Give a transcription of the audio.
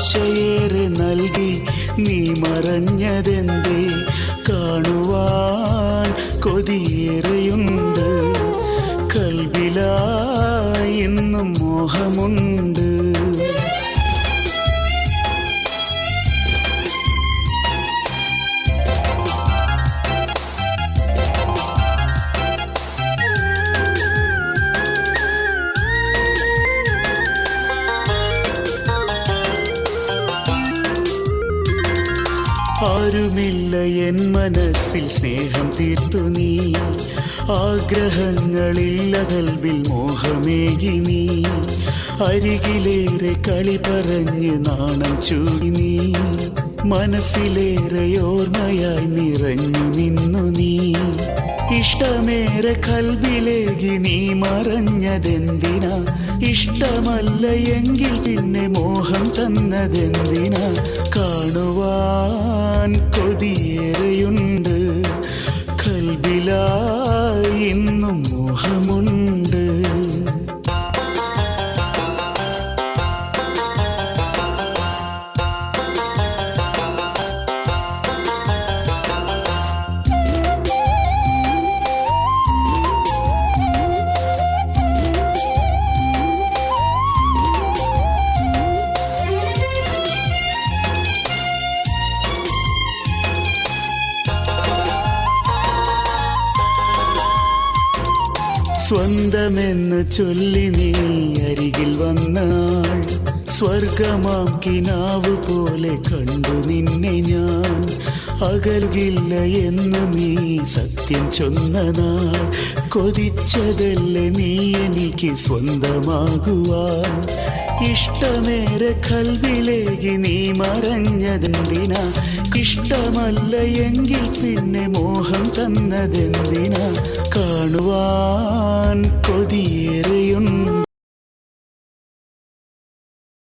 ആശയേറെ നൽകി നീ മറഞ്ഞതെന്തേ? കാണുവാൻ കൊതിയേറെയുണ്ട്, കൽബിലായി എന്നും മോഹമുണ്ട്. ആരുമില്ല എൻ മനസ്സിൽ സ്നേഹം തീർത്തു നീ, ആഗ്രഹങ്ങളില്ല കൽബിൽ മോഹമേകി നീ. അരികിലേറെ കളി പറഞ്ഞ് നാണം ചൂടി നീ, മനസ്സിലേറെ ഓർമ്മയായി നിറഞ്ഞു നിന്നു നീ. ഇഷ്ടമേറെ കൽബിലേകി നീ മറഞ്ഞതെന്തിനാ? ഇഷ്ടമല്ല എങ്കിൽ പിന്നെ മോഹം തന്നതെന്തിനാ? കാണുവാൻ കൊതിയേറെയുണ്ട്, കൽബിലായി ഇന്നും മോഹമുണ്ട്. സ്വന്തമെന്ന് ചൊല്ലി നീ അരികിൽ വന്നാൾ, സ്വർഗമാം കിനാവ് പോലെ കണ്ടു നിന്നെ ഞാൻ. അകൽകില്ല എന്നു നീ സത്യം ചൊന്ന നാൾ, കൊതിച്ചതല്ലേ നീ എനിക്ക് സ്വന്തമാകുവാൻ. ഇഷ്ടമേറെ കൽബിലേകി നീ മറഞ്ഞതെന്തിനാ? ഇഷ്ടമല്ല എങ്കിൽ പിന്നെ മോഹം തന്നതെന്തിനാ? കാണുവാൻ കൊതിയേറെയുണ്ട്,